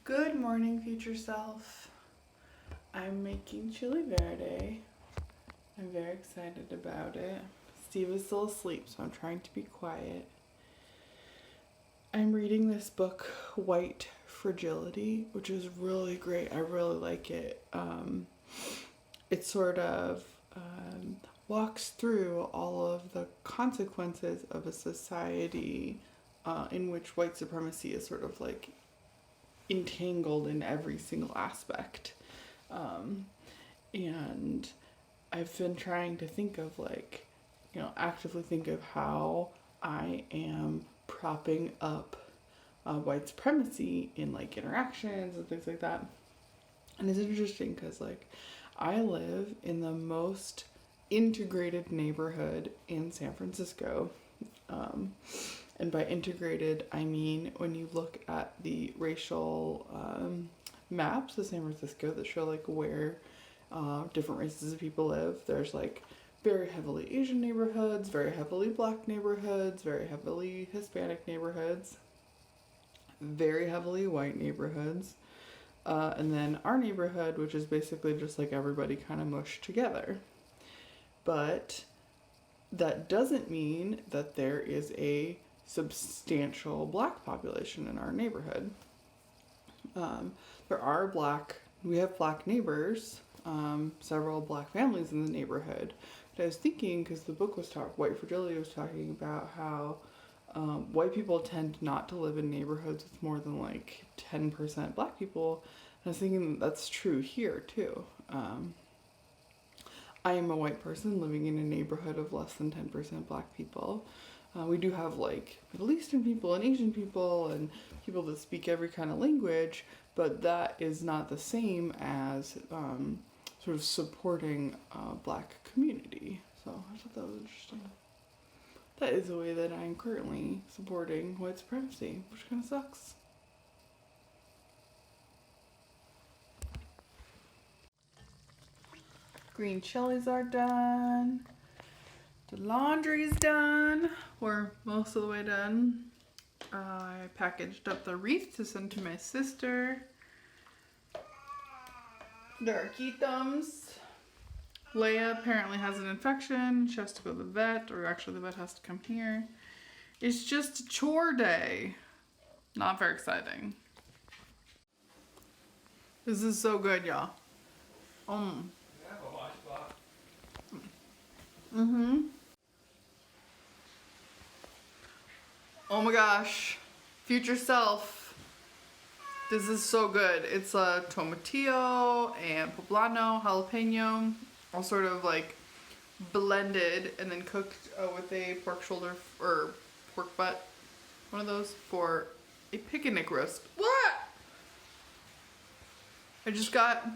Good morning, future self. I'm making chili verde. I'm very excited about it. Steve is still asleep, so I'm trying to be quiet. I'm reading this book, White Fragility, which is really great. I really like it. It sort of walks through all of the consequences of a society in which white supremacy is sort of like entangled in every single aspect. And I've been trying to think of actively think of how I am propping up white supremacy in like interactions and things like that. And it's interesting because I live in the most integrated neighborhood in San Francisco. And by integrated, I mean when you look at the racial maps of San Francisco that show where different races of people live, there's very heavily Asian neighborhoods, very heavily black neighborhoods, very heavily Hispanic neighborhoods, very heavily white neighborhoods, and then our neighborhood, which is basically just everybody kind of mushed together. But that doesn't mean that there is a substantial black population in our neighborhood. We have black neighbors, several black families in the neighborhood. But I was thinking, because the book White Fragility was talking about how white people tend not to live in neighborhoods with more than 10% black people. And I was thinking that's true here too. I am a white person living in a neighborhood of less than 10% black people. We do have Middle Eastern people and Asian people and people that speak every kind of language, but that is not the same as sort of supporting a black community. So I thought that was interesting. That is the way that I'm currently supporting white supremacy, which kind of sucks. Green chilies are done. The laundry's done. We're most of the way done. I packaged up the wreath to send to my sister. There are Keathums. Leia apparently has an infection. She has to go to the vet, or actually the vet has to come here. It's just a chore day. Not very exciting. This is so good, y'all. Oh my gosh, future self. This is so good. It's tomatillo and poblano, jalapeno, all sort of blended and then cooked with a pork shoulder or pork butt, one of those, for a picnic roast. What? I just got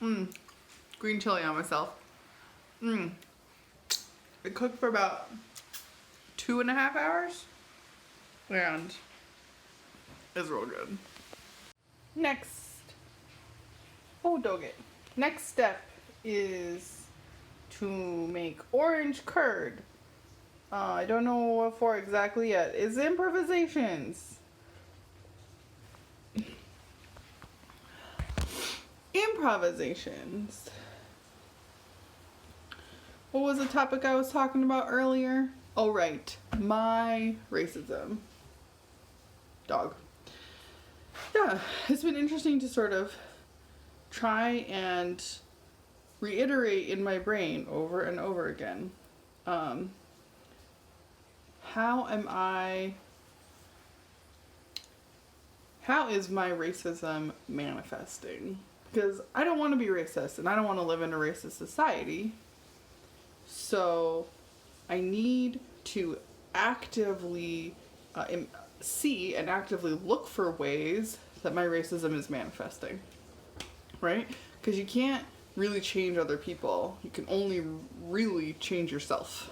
green chili on myself. It cooked for about 2.5 hours and it's real good. Next step is to make orange curd. I don't know what for exactly yet. It's improvisations. What was the topic I was talking about earlier? Oh, right. My racism. Dog. Yeah, it's been interesting to sort of try and reiterate in my brain over and over again. How is my racism manifesting? Because I don't want to be racist and I don't want to live in a racist society. So I need to actively see and actively look for ways that my racism is manifesting, right? Because you can't really change other people. You can only really change yourself.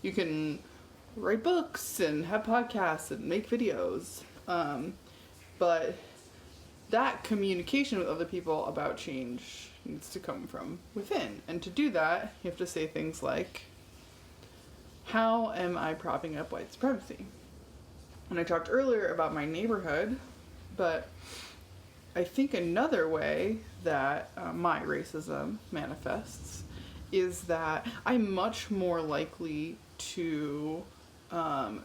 You can write books and have podcasts and make videos, but that communication with other people about change needs to come from within. And to do that, you have to say things like, how am I propping up white supremacy? And I talked earlier about my neighborhood, but I think another way that my racism manifests is that I'm much more likely to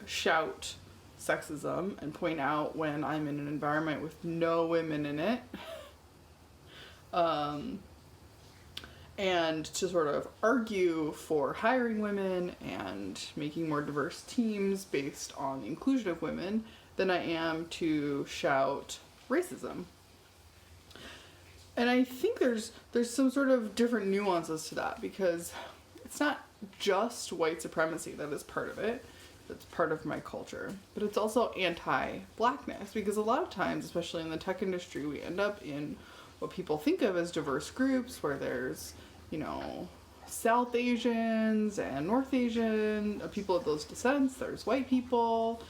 shout sexism and point out when I'm in an environment with no women in it. And to sort of argue for hiring women and making more diverse teams based on the inclusion of women than I am to shout racism. And I think there's some sort of different nuances to that, because it's not just white supremacy that is part of it, that's part of my culture, but it's also anti-blackness, because a lot of times, especially in the tech industry, we end up in what people think of as diverse groups where there's, you know, South Asians and North Asian, people of those descents, there's white people,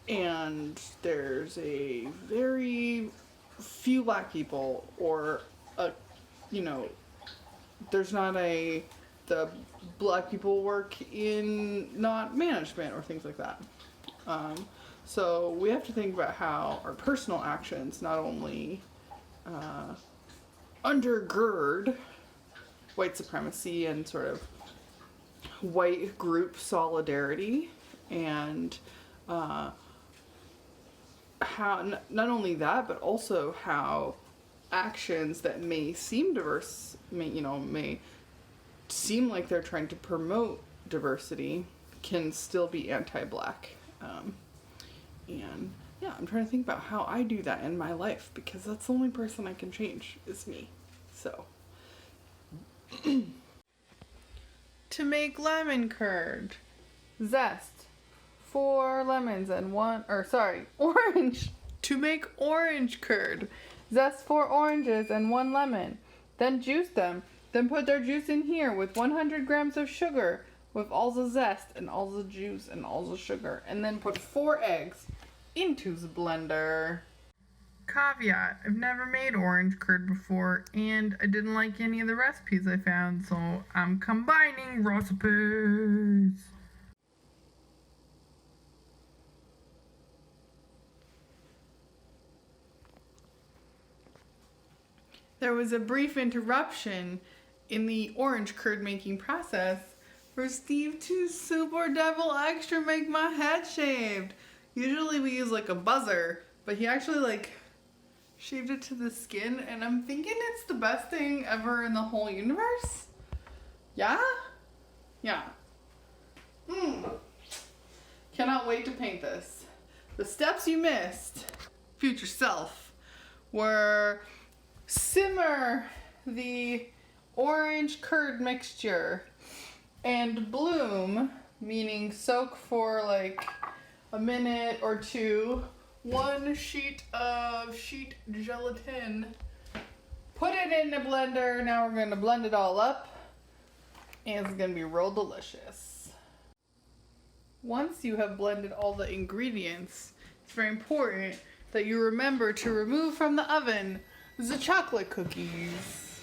and there's a very few black people, or you know, there's not the black people work in not management or things like that. So we have to think about how our personal actions not only undergird white supremacy and sort of white group solidarity, and how not only that, but also how actions that may seem diverse, may seem like they're trying to promote diversity, can still be anti-black. And yeah, I'm trying to think about how I do that in my life, because that's the only person I can change is me. So to make lemon curd, zest 4 lemons and orange. To make orange curd, zest 4 oranges and 1 lemon. Then juice them. Then put their juice in here with 100 grams of sugar, with all the zest and all the juice and all the sugar. And then put 4 eggs into the blender. Caveat, I've never made orange curd before, and I didn't like any of the recipes I found, so I'm combining recipes. There was a brief interruption in the orange curd making process for Steve to super double extra make my head shaved. Usually we use like a buzzer, but he actually like shaved it to the skin, and I'm thinking it's the best thing ever in the whole universe. Yeah? Yeah. Cannot wait to paint this. The steps you missed, future self, were simmer the orange curd mixture and bloom, meaning soak for like a minute or two, 1 sheet of sheet gelatin. Put it in the blender. Now we're going to blend it all up, and it's going to be real delicious. Once you have blended all the ingredients, it's very important that you remember to remove from the oven the chocolate cookies.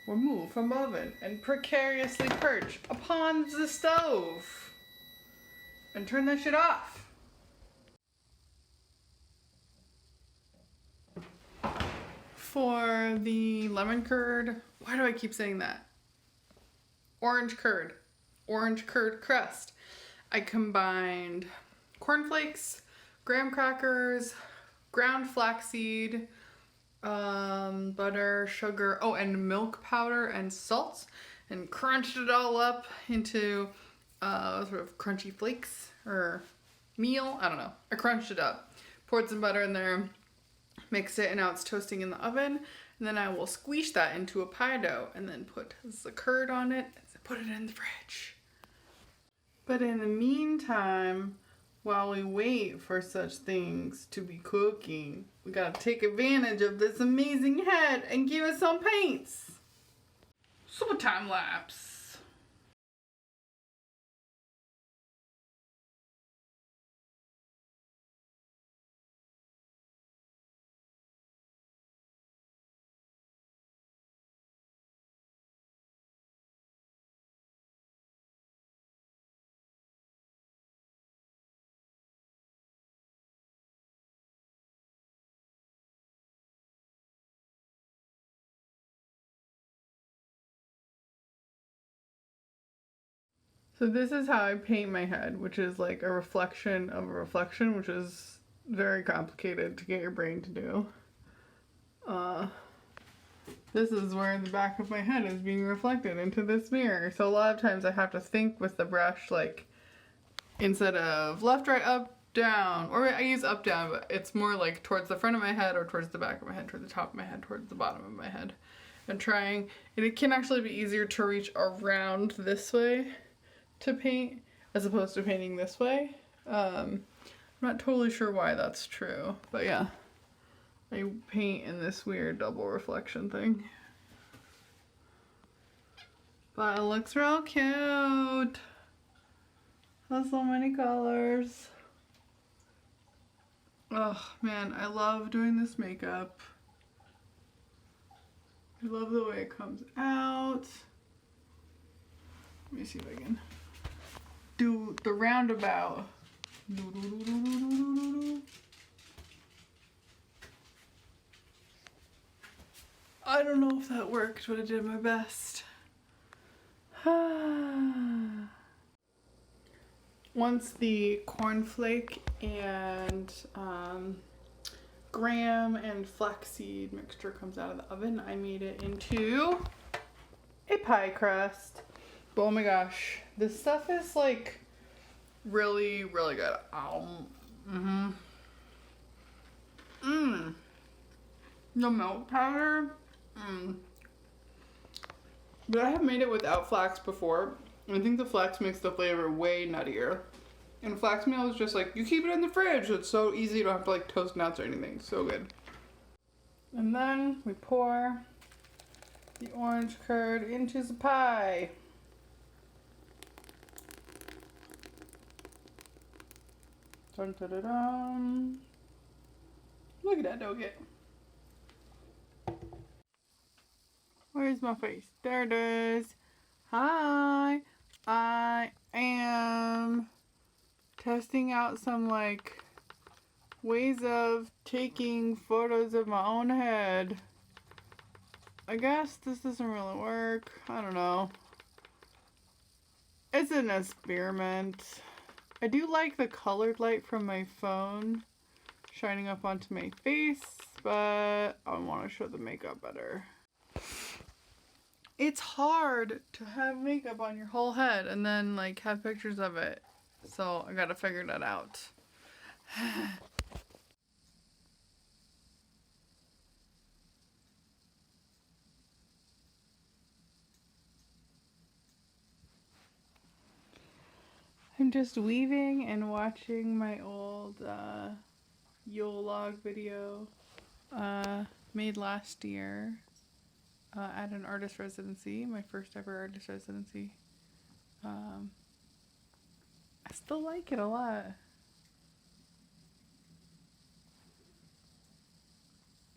Remove from oven and precariously perch upon the stove. And turn that shit off. For the lemon curd, why do I keep saying that? Orange curd crust. I combined cornflakes, graham crackers, ground flaxseed, butter, sugar, and milk powder and salt, and crunched it all up into sort of crunchy flakes or meal. I don't know. I crunched it up, poured some butter in there, mixed it, and now it's toasting in the oven. And then I will squeeze that into a pie dough and then put the curd on it and put it in the fridge. But in the meantime, while we wait for such things to be cooking, we gotta take advantage of this amazing head and give it some paints. Super time lapse. So this is how I paint my head, which is like a reflection of a reflection, which is very complicated to get your brain to do. This is where the back of my head is being reflected into this mirror. So a lot of times I have to think with the brush, like, instead of left, right, up, down, or I use up, down, but it's more like towards the front of my head or towards the back of my head, towards the top of my head, towards the bottom of my head. And trying, and it can actually be easier to reach around this way to paint as opposed to painting this way. I'm not totally sure why that's true, but yeah. I paint in this weird double reflection thing. But it looks real cute. Has so many colors. Oh man, I love doing this makeup. I love the way it comes out. Let me see if I can do the roundabout. I don't know if that worked, but I did my best. Once the cornflake and graham and flaxseed mixture comes out of the oven, I made it into a pie crust. But oh my gosh, this stuff is like really, really good. The milk powder. But I have made it without flax before. I think the flax makes the flavor way nuttier. And flax meal is just like, you keep it in the fridge. It's so easy, you don't have to like toast nuts or anything. So good. And then we pour the orange curd into the pie. Dun, dun, dun, dun. Look at that nugget. Where's my face? There it is. Hi. I am testing out some like ways of taking photos of my own head. I guess this doesn't really work. I don't know. It's an experiment. I do like the colored light from my phone shining up onto my face, but I want to show the makeup better. It's hard to have makeup on your whole head and then like have pictures of it. So I gotta figure that out. I'm just weaving and watching my old Yule log video made last year at an artist residency, my first ever artist residency. I still like it a lot.